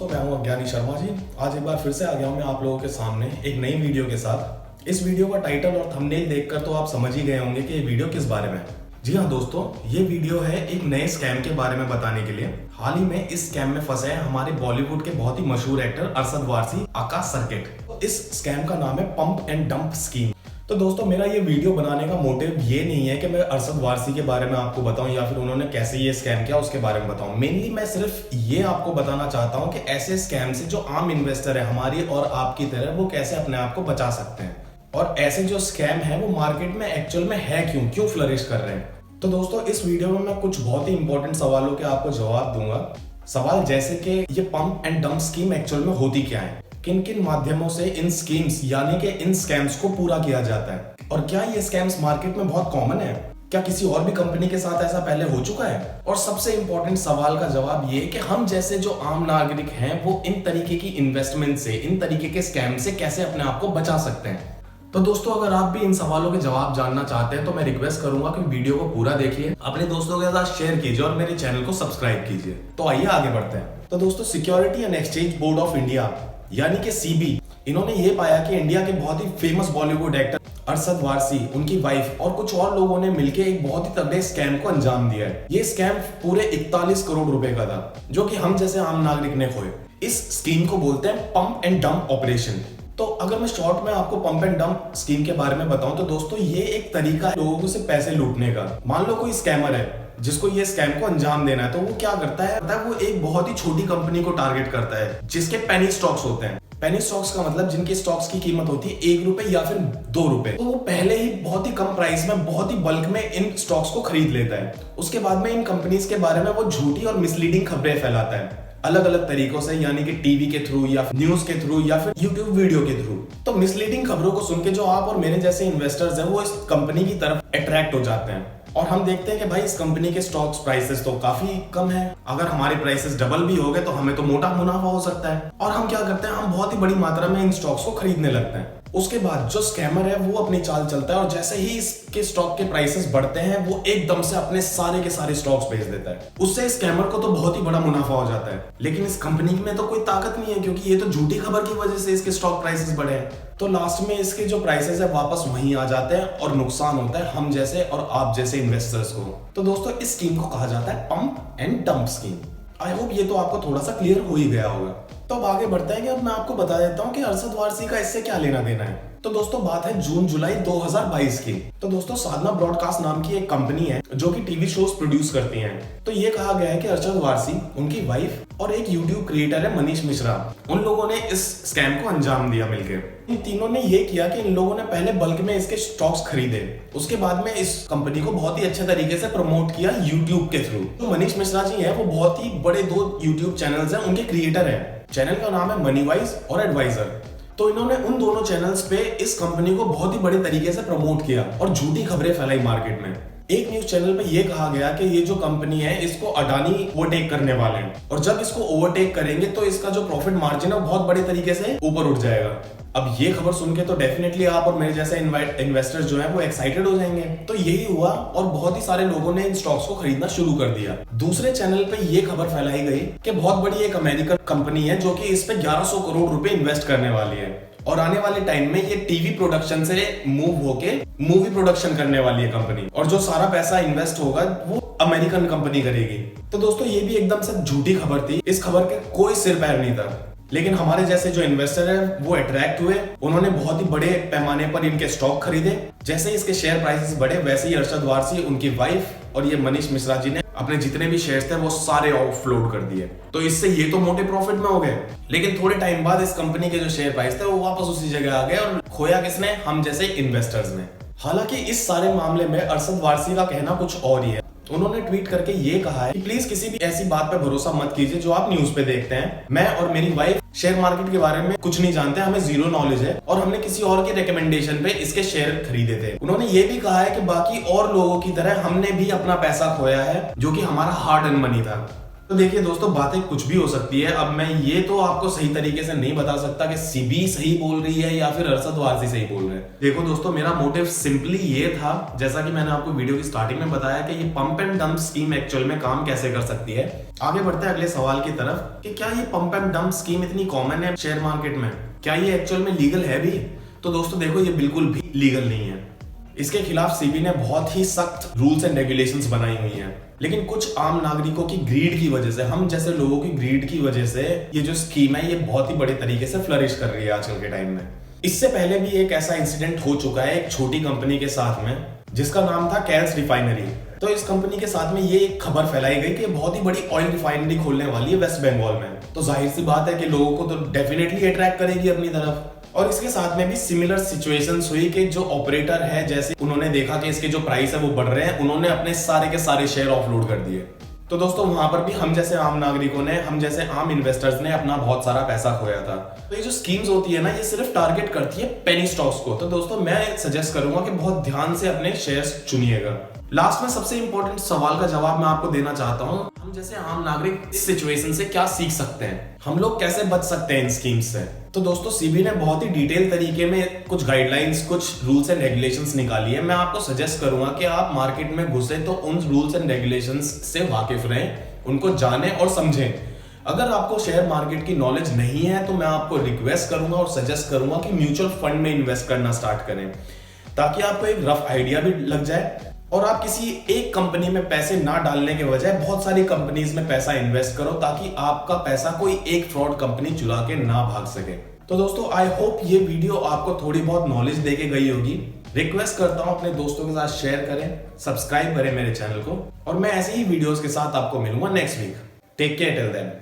दोस्तों, मैं हूं अज्ञानी शर्मा जी। आज एक बार फिर से आ गया हूं मैं आप लोगों के सामने एक नई वीडियो के साथ। इस वीडियो का टाइटल और थंबनेल देखकर तो आप समझ ही गए होंगे कि ये वीडियो किस बारे में है। जी हाँ दोस्तों, ये वीडियो है एक नए स्कैम के बारे में बताने के लिए। हाल ही में इस स्कैम में फंसे हैं हमारे बॉलीवुड के बहुत ही मशहूर एक्टर अरशद वारसी आका सर्किट। इस स्कैम का नाम है पंप एंड डंप स्कीम। तो दोस्तों, मेरा ये वीडियो बनाने का मोटिव ये नहीं है कि मैं अरशद वारसी के बारे में आपको बताऊं या फिर उन्होंने कैसे ये स्कैम किया उसके बारे में बताऊं। मेनली मैं सिर्फ ये आपको बताना चाहता हूं कि ऐसे स्कैम से जो आम इन्वेस्टर है हमारी और आपकी तरह, वो कैसे अपने आप को बचा सकते हैं, और ऐसे जो स्कैम है वो मार्केट में एक्चुअल में है क्यों फ्लरिश कर रहे हैं। तो दोस्तों, इस वीडियो में मैं कुछ बहुत ही इंपॉर्टेंट सवालों के आपको जवाब दूंगा। सवाल जैसे कि ये pump and dump scheme actual में होती क्या है, किन किन माध्यमों से इन स्कीम्स यानी कि इन स्कैम्स को पूरा किया जाता है, और क्या ये स्कैम्स मार्केट में बहुत कॉमन है, क्या किसी और भी कंपनी के साथ ऐसा पहले हो चुका है, और सबसे इंपॉर्टेंट सवाल का जवाब ये कि हम जैसे जो आम नागरिक हैं वो इन तरीके की इन्वेस्टमेंट से, इन तरीके के स्कैम से कैसे अपने आप को बचा सकते हैं। तो दोस्तों, अगर आप भी इन सवालों के जवाब जानना चाहते हैं तो मैं रिक्वेस्ट करूंगा कि वीडियो को पूरा देखिए, अपने दोस्तों के साथ शेयर कीजिए और मेरे चैनल को सब्सक्राइब कीजिए। तो आइए आगे बढ़ते हैं। तो दोस्तों, security and exchange board of India यानी कि सीबी, इन्होंने ये पाया कि इंडिया के बहुत ही फेमस बॉलीवुड एक्टर अरशद वारसी, उनकी वाइफ और कुछ और लोगों ने मिलकर एक बहुत ही तगड़े स्कैम को अंजाम दिया है। ये स्कैम पूरे 41 करोड़ रुपए का था, जो कि हम जैसे आम नागरिक ने खोए। इस स्कीम को बोलते हैं पंप एंड डंप ऑपरेशन। तो अगर मैं शॉर्ट में आपको पंप एंड डंप स्कीम के बारे में बताऊं तो दोस्तों, ये एक तरीका है लोगों से पैसे लूटने का। मान लो कोई स्कैमर है जिसको ये स्कैम को अंजाम देना है, तो वो क्या करता है, वो एक बहुत ही छोटी कंपनी को टारगेट करता है जिसके पेनी स्टॉक्स होते हैं। पेनी स्टॉक्स का मतलब जिनके स्टॉक्स की कीमत होती है 1 रुपए या फिर 2 रुपए। तो वो पहले ही बहुत ही कम प्राइस में, बहुत ही बल्क में इन स्टॉक्स को खरीद लेता है। उसके बाद में इन कंपनीज के बारे में वो झूठी और मिसलीडिंग खबरें फैलाता है अलग अलग तरीकों से, यानी कि टीवी के थ्रू या न्यूज के थ्रू या फिर यूट्यूब वीडियो के थ्रू। तो मिसलीडिंग खबरों को सुन के जो आप और मेरे जैसे इन्वेस्टर्स हैं वो इस कंपनी की तरफ अट्रैक्ट हो जाते हैं, और हम देखते हैं कि भाई इस कंपनी के स्टॉक्स प्राइसेस तो काफी कम है, अगर हमारे प्राइसेस डबल भी हो गए तो हमें तो मोटा मुनाफा हो सकता है। और हम क्या करते हैं, हम बहुत ही बड़ी मात्रा में इन स्टॉक्स को खरीदने लगते हैं। उसके बाद जो स्कैमर है वो अपनी चाल चलता है, और जैसे ही इसके स्टॉक के प्राइसेस बढ़ते हैं वो एकदम से अपने सारे के सारे स्टॉक्स बेच देता है। उससे स्कैमर को तो बहुत ही बड़ा मुनाफा हो जाता है, लेकिन इस कंपनी में तो कोई ताकत नहीं है क्योंकि ये तो झूठी खबर की वजह से इसके स्टॉक प्राइसेस बढ़े हैं। तो लास्ट में इसके जो प्राइसेस है वापस वहीं आ जाते हैं और नुकसान होता है हम जैसे और आप जैसे इन्वेस्टर्स को। तो दोस्तों, इस स्कीम को कहा जाता है pump and dump scheme. I hope ये तो आपको थोड़ा सा क्लियर हो ही गया होगा। तो अब आगे बढ़ते हैं कि अब मैं आपको बता देता हूँ कि अरशद वारसी का इससे क्या लेना देना है। तो दोस्तों, बात है जून जुलाई 2022 की। तो दोस्तों, साधना ब्रॉडकास्ट नाम की एक कंपनी है जो कि टीवी शोज प्रोड्यूस करती हैं। तो ये कहा गया है कि अरशद वारसी, उनकी वाइफ और एक यूट्यूब क्रिएटर है मनीष मिश्रा, उन लोगों ने इस स्कैम को अंजाम दिया मिलकर। इन तीनों ने ये किया कि इन लोगों ने पहले बल्क में इसके स्टॉक्स खरीदे, उसके बाद में इस कंपनी को बहुत ही अच्छे तरीके से प्रमोट किया यूट्यूब के थ्रू। तो मनीष मिश्रा जी हैं, वो बहुत ही बड़े 2 यूट्यूब चैनल्स हैं, उनके क्रिएटर हैं। चैनल का नाम है मनीवाइज और एडवाइजर। तो इन्होंने उन दोनों चैनल्स पे इस कंपनी को बहुत ही बड़े तरीके से प्रमोट किया और झूठी खबरें फैलाई मार्केट में। एक न्यूज चैनल पे ये कहा गया कि ये जो कंपनी है इसको अडानी ओवरटेक करने वाले हैं, और जब इसको ओवरटेक करेंगे तो इसका जो प्रॉफिट मार्जिन है वो बहुत बड़े तरीके से ऊपर उठ जाएगा। अब ये खबर सुन के तो डेफिनेटली आप और मेरे जैसे इन्वेस्टर्स जो है वो एक्साइटेड हो जाएंगे। तो यही हुआ और बहुत ही सारे लोगों ने इन स्टॉक्स को खरीदना शुरू कर दिया। दूसरे चैनल पे ये खबर फैलाई गई कि बहुत बड़ी एक अमेरिकन कंपनी है जो कि इस पे 1100 करोड़ रुपए इन्वेस्ट करने वाली है, और आने वाले टाइम में ये टीवी प्रोडक्शन से मूव होके मूवी प्रोडक्शन करने वाली है कंपनी, और जो सारा पैसा इन्वेस्ट होगा वो अमेरिकन कंपनी करेगी। तो दोस्तों, ये भी एकदम से झूठी खबर थी, इस खबर के कोई सिर पैर नहीं था। लेकिन हमारे जैसे जो इन्वेस्टर है वो अट्रैक्ट हुए, उन्होंने बहुत ही बड़े पैमाने पर इनके स्टॉक खरीदे। जैसे ही इसके शेयर प्राइसेस बढ़े वैसे ही अरशद वारसी, उनकी वाइफ और ये मनीष मिश्रा जी ने अपने जितने भी शेयर्स थे वो सारे ऑफलोड कर दिए। तो इससे ये तो मोटे प्रॉफिट में हो गए, लेकिन थोड़े टाइम बाद इस कंपनी के जो शेयर प्राइस थे वो वापस उसी जगह आ गए, और खोया किसने, हम जैसे इन्वेस्टर्स ने। हालांकि इस सारे मामले में अरशद वारसी का कहना कुछ और ही है। उन्होंने ट्वीट करके ये कहा है कि प्लीज किसी भी ऐसी बात पे भरोसा मत कीजिए जो आप न्यूज पे देखते हैं। मैं और मेरी वाइफ शेयर मार्केट के बारे में कुछ नहीं जानते, हमें जीरो नॉलेज है, और हमने किसी और के रिकमेंडेशन पे इसके शेयर खरीदे थे। उन्होंने ये भी कहा है कि बाकी और लोगों की तरह हमने भी अपना पैसा खोया है जो कि हमारा हार्ड अर्न मनी था। तो देखिए दोस्तों, बातें कुछ भी हो सकती है। अब मैं ये तो आपको सही तरीके से नहीं बता सकता कि सीबी सही बोल रही है या फिर अरशद वारसी सही बोल रहे हैं। देखो दोस्तों, मेरा मोटिव सिंपली ये था, जैसा कि मैंने आपको वीडियो की स्टार्टिंग में बताया, कि ये pump and dump scheme actual में काम कैसे कर सकती है। आगे बढ़ते हैं अगले सवाल की तरफ कि क्या ये पंप एंड डंप स्कीम इतनी कॉमन है शेयर मार्केट में, क्या ये एक्चुअल में लीगल है भी? तो दोस्तों देखो, ये बिल्कुल भी लीगल नहीं है। इसके खिलाफ सेबी ने बहुत ही सख्त रूल्स एंड रेगुलेशंस बनाई हुई हैं, लेकिन कुछ आम नागरिकों की ग्रीड की वजह से, हम जैसे लोगों की ग्रीड की वजह से ये जो स्कीम है ये बहुत ही बड़े तरीके से फ्लरिश कर रही है आजकल के टाइम में। इससे पहले भी एक ऐसा इंसिडेंट हो चुका है एक छोटी कंपनी के साथ में, जिसका नाम था कैल्स रिफाइनरी। तो इस कंपनी के साथ में ये एक खबर फैलाई गई कि बहुत ही बड़ी ऑयल रिफाइनरी खोलने वाली है वेस्ट बंगाल में। तो जाहिर सी बात है कि लोगों को तो डेफिनेटली अट्रैक्ट करेगी अपनी तरफ। और इसके साथ में भी सिमिलर सिचुएशंस हुई कि जो ऑपरेटर है, जैसे उन्होंने देखा कि इसके जो प्राइस है वो बढ़ रहे हैं, उन्होंने अपने सारे के सारे शेयर ऑफलोड कर दिए। तो दोस्तों वहां पर भी हम जैसे आम नागरिकों ने, हम जैसे आम इन्वेस्टर्स ने अपना बहुत सारा पैसा खोया था। तो ये जो स्कीम्स होती है ना, ये सिर्फ टारगेट करती है पेनी स्टॉक्स को। तो दोस्तों मैं सजेस्ट करूंगा कि बहुत ध्यान से अपने शेयर्स चुनिएगा। लास्ट में सबसे इंपॉर्टेंट सवाल का जवाब मैं आपको देना चाहता हूं, हम जैसे आम नागरिक इस सिचुएशन से क्या सीख सकते हैं, हम लोग कैसे बच सकते हैं इन स्कीम्स से। तो दोस्तों सीबी ने बहुत ही डिटेल तरीके में कुछ गाइडलाइंस, कुछ रूल्स एंड रेगुलेशंस निकाली है। मैं आपको सजेस्ट करूंगा कि आप मार्केट में घुसे तो उन रूल्स एंड रेगुलेशंस से वाकिफ रहें, उनको जानें और समझें। अगर आपको शेयर मार्केट की नॉलेज नहीं है तो मैं आपको रिक्वेस्ट करूंगा और सजेस्ट करूंगा कि म्यूचुअल फंड में इन्वेस्ट करना स्टार्ट करें, ताकि आपको एक रफ आइडिया भी लग जाए और आप किसी एक कंपनी में पैसे ना डालने के बजाय बहुत सारी कंपनीज में पैसा इन्वेस्ट करो, ताकि आपका पैसा कोई एक फ्रॉड कंपनी चुरा के ना भाग सके। तो दोस्तों आई होप ये वीडियो आपको थोड़ी बहुत नॉलेज देके गई होगी। रिक्वेस्ट करता हूं अपने दोस्तों के साथ शेयर करें, सब्सक्राइब करें मेरे चैनल को, और मैं ऐसे ही वीडियोस के साथ आपको मिलूंगा next week. Take care till then.